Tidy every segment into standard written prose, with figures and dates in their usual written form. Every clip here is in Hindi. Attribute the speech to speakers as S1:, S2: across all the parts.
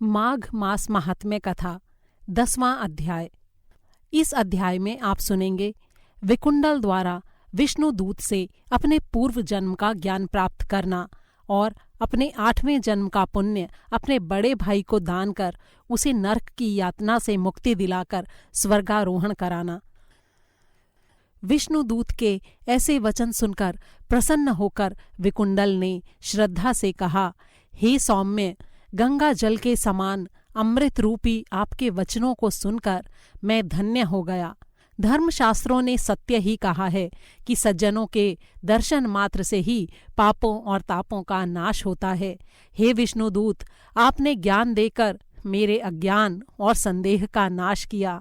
S1: माघ मास महात्म्य कथा 10वां अध्याय। इस अध्याय में आप सुनेंगे विकुंडल द्वारा विष्णु दूत से अपने पूर्व जन्म का ज्ञान प्राप्त करना और अपने 8वें जन्म का पुण्य अपने बड़े भाई को दान कर उसे नरक की यातना से मुक्ति दिलाकर स्वर्गारोहण कराना। विष्णुदूत के ऐसे वचन सुनकर प्रसन्न होकर विकुंडल ने श्रद्धा से कहा, हे सौम्य, गंगा जल के समान अमृत रूपी आपके वचनों को सुनकर मैं धन्य हो गया। धर्मशास्त्रों ने सत्य ही कहा है कि सज्जनों के दर्शन मात्र से ही पापों और तापों का नाश होता है। हे विष्णुदूत, आपने ज्ञान देकर मेरे अज्ञान और संदेह का नाश किया,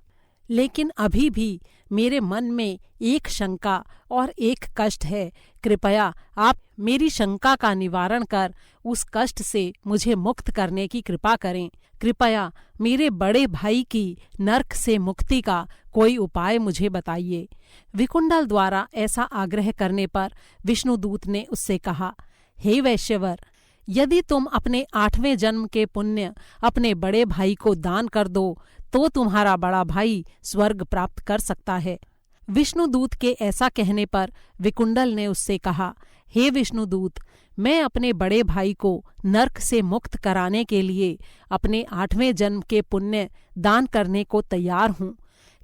S1: लेकिन अभी भी मेरे मन में एक शंका और एक कष्ट है। कृपया आप मेरी शंका का निवारण कर उस कष्ट से मुझे मुक्त करने की कृपा करें। कृपया मेरे बड़े भाई की नरक से मुक्ति का कोई उपाय मुझे बताइए। विकुंडल द्वारा ऐसा आग्रह करने पर विष्णुदूत ने उससे कहा, हे वैश्यवर, यदि तुम अपने 8वें जन्म के पुण्य अपने बड़े भाई को दान कर दो तो तुम्हारा बड़ा भाई स्वर्ग प्राप्त कर सकता है। विष्णुदूत के ऐसा कहने पर विकुंडल ने उससे कहा, हे विष्णुदूत, मैं अपने बड़े भाई को नरक से मुक्त कराने के लिए अपने 8वें जन्म के पुण्य दान करने को तैयार हूँ,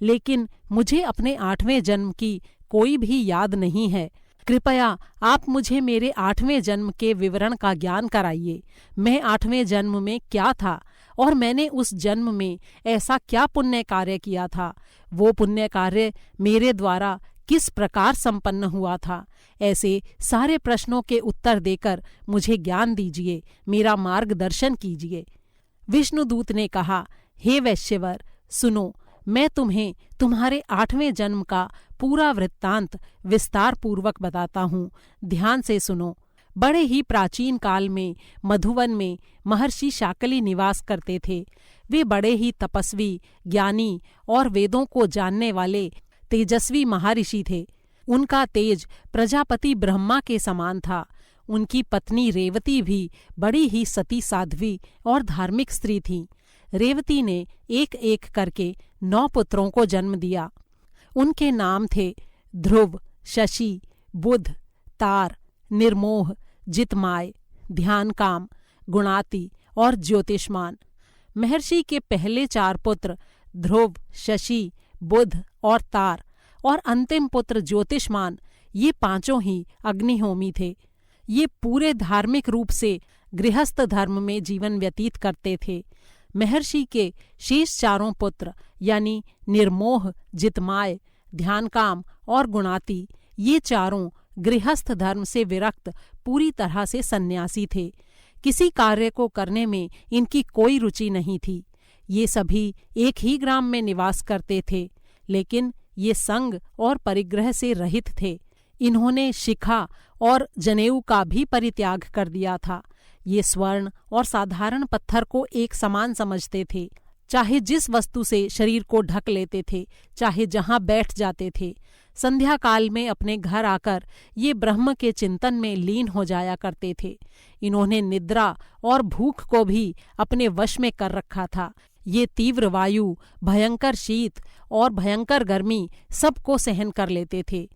S1: लेकिन मुझे अपने 8वें जन्म की कोई भी याद नहीं है। कृपया आप मुझे मेरे 8वें जन्म के विवरण का ज्ञान कराइए। मैं 8वें जन्म में क्या था और मैंने उस जन्म में ऐसा क्या पुण्य कार्य किया था? वो पुण्य कार्य मेरे द्वारा किस प्रकार संपन्न हुआ था? ऐसे सारे प्रश्नों के उत्तर देकर मुझे ज्ञान दीजिए, मेरा मार्गदर्शन कीजिए। विष्णुदूत ने कहा, हे वैश्यवर, सुनो, मैं तुम्हें तुम्हारे 8वें जन्म का पूरा वृत्तांत विस्तार पूर्वक बताता हूँ। ध्यान से सुनो। बड़े ही प्राचीन काल में मधुवन में महर्षि शाकली निवास करते थे। वे बड़े ही तपस्वी, ज्ञानी और वेदों को जानने वाले तेजस्वी महर्षि थे। उनका तेज प्रजापति ब्रह्मा के समान था। उनकी पत्नी रेवती भी बड़ी ही सती साध्वी और धार्मिक स्त्री थी। रेवती ने एक एक करके 9 पुत्रों को जन्म दिया। उनके नाम थे ध्रुव, शशि, बुध, तार, निर्मोह, जितमाय, ध्यानकाम, गुणाति और ज्योतिष्मान। महर्षि के पहले 4 पुत्र ध्रुव, शशि, बुध और तार और अंतिम पुत्र ज्योतिष्मान, ये 5 ही अग्निहोमी थे। ये पूरे धार्मिक रूप से गृहस्थ धर्म में जीवन व्यतीत करते थे। महर्षि के शेष 4 पुत्र यानी निर्मोह, जितमाय, ध्यानकाम और गुणाति, ये 4 गृहस्थ धर्म से विरक्त पूरी तरह से सन्यासी थे। किसी कार्य को करने में इनकी कोई रुचि नहीं थी। ये सभी एक ही ग्राम में निवास करते थे, लेकिन ये संग और परिग्रह से रहित थे। इन्होंने शिखा और जनेऊ का भी परित्याग कर दिया था। ये स्वर्ण और साधारण पत्थर को एक समान समझते थे। चाहे जिस वस्तु से शरीर को ढक लेते थे, चाहे जहाँ बैठ जाते थे। संध्या काल में अपने घर आकर ये ब्रह्म के चिंतन में लीन हो जाया करते थे। इन्होंने निद्रा और भूख को भी अपने वश में कर रखा था। ये तीव्र वायु, भयंकर शीत और भयंकर गर्मी सबको सहन कर लेते थे।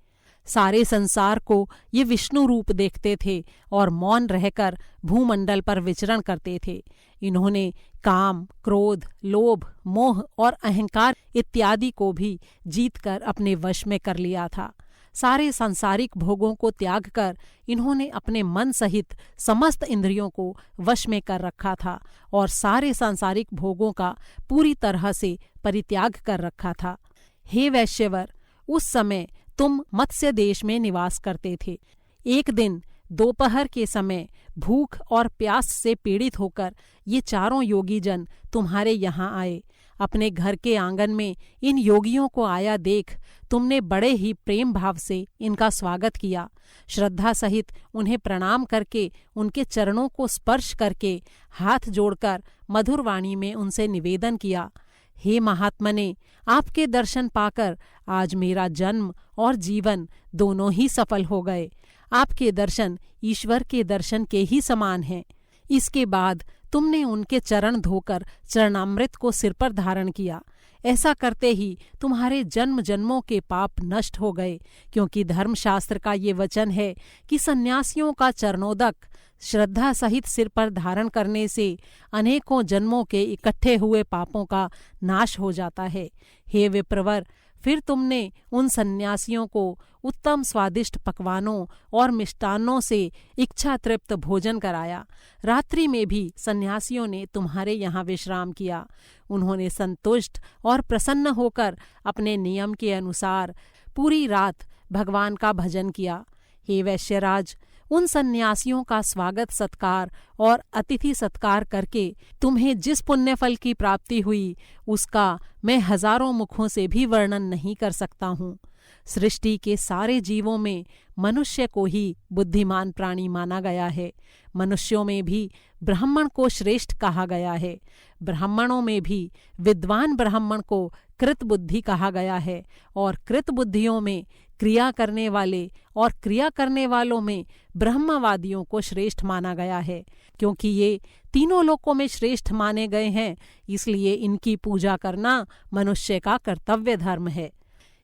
S1: सारे संसार को ये विष्णु रूप देखते थे और मौन रहकर भूमंडल पर विचरण करते थे। इन्होंने काम, क्रोध, लोभ, मोह और अहंकार इत्यादि को भी जीतकर अपने वश में कर लिया था। सारे सांसारिक भोगों को त्याग कर इन्होंने अपने मन सहित समस्त इंद्रियों को वश में कर रखा था और सारे सांसारिक भोगों का पूरी तरह से परित्याग कर रखा था। हे वैश्यवर, उस समय तुम मत्स्य देश में निवास करते थे। एक दिन दोपहर के समय भूख और प्यास से पीड़ित होकर ये 4 योगी जन तुम्हारे यहाँ आए। अपने घर के आंगन में इन योगियों को आया देख तुमने बड़े ही प्रेम भाव से इनका स्वागत किया। श्रद्धा सहित उन्हें प्रणाम करके उनके चरणों को स्पर्श करके हाथ जोड़कर मधुर वाणी में उनसे निवेदन किया, हे महात्मने, आपके दर्शन पाकर आज मेरा जन्म और जीवन दोनों ही सफल हो गए। आपके दर्शन ईश्वर के दर्शन के ही समान हैं। इसके बाद तुमने उनके चरण धोकर चरणामृत को सिर पर धारण किया। ऐसा करते ही तुम्हारे जन्म जन्मों के पाप नष्ट हो गए, क्योंकि धर्मशास्त्र का ये वचन है कि सन्यासियों का चरणोदक श्रद्धा सहित सिर पर धारण करने से अनेकों जन्मों के इकट्ठे हुए पापों का नाश हो जाता है। हे विप्रवर, फिर तुमने उन सन्यासियों को उत्तम स्वादिष्ट पकवानों और मिष्टान्नों से इच्छा तृप्त भोजन कराया। रात्रि में भी सन्यासियों ने तुम्हारे यहाँ विश्राम किया। उन्होंने संतुष्ट और प्रसन्न होकर अपने नियम के अनुसार पूरी रात भगवान का भजन किया। हे वैश्यराज, उन सन्यासियों का स्वागत सत्कार और अतिथि सत्कार करके तुम्हें जिस पुण्य फल की प्राप्ति हुई, उसका मैं हजारों मुखों से भी वर्णन नहीं कर सकता हूँ। सृष्टि के सारे जीवों में मनुष्य को ही बुद्धिमान प्राणी माना गया है। मनुष्यों में भी ब्राह्मण को श्रेष्ठ कहा गया है। ब्राह्मणों में भी विद्वान ब्राह्मण को कृत बुद्धि कहा गया है, और कृत बुद्धियों में क्रिया करने वाले और क्रिया करने वालों में ब्रह्मवादियों को श्रेष्ठ माना गया है। क्योंकि ये तीनों लोकों में श्रेष्ठ माने गए हैं, इसलिए इनकी पूजा करना मनुष्य का कर्तव्य धर्म है।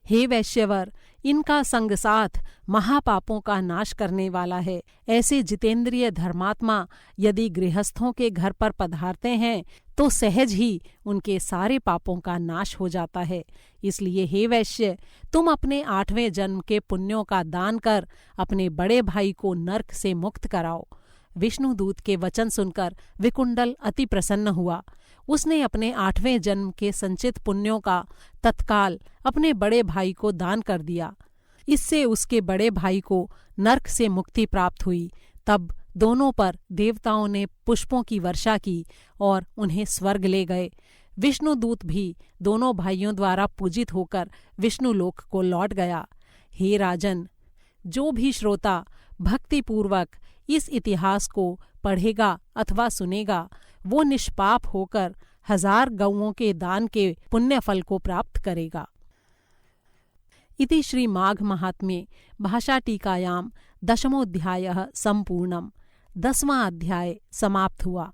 S1: हे वैश्यवर, इनका संग साथ महापापों का नाश करने वाला है। ऐसे जितेंद्रिय धर्मात्मा यदि गृहस्थों के घर पर पधारते हैं तो सहज ही उनके सारे पापों का नाश हो जाता है। इसलिए हे वैश्य, तुम अपने 8वें जन्म के पुण्यों का दान कर अपने बड़े भाई को नरक से मुक्त कराओ। विष्णुदूत के वचन सुनकर विकुंडल अति प्रसन्न हुआ। उसने अपने 8वें जन्म के संचित पुण्यों का तत्काल अपने बड़े भाई को दान कर दिया। इससे उसके बड़े भाई को नरक से मुक्ति प्राप्त हुई। तब दोनों पर देवताओं ने पुष्पों की वर्षा की और उन्हें स्वर्ग ले गए। विष्णुदूत भी दोनों भाइयों द्वारा पूजित होकर विष्णुलोक को लौट गया। हे राजन, जो भी श्रोता भक्तिपूर्वक इस इतिहास को पढ़ेगा अथवा सुनेगा, वो निष्पाप होकर 1000 गौओं के दान के पुण्य फल को प्राप्त करेगा। इति श्री माघ महात्म्ये भाषा टीकायां 10मोऽध्यायः संपूर्णम्। 10वां अध्याय समाप्त हुआ।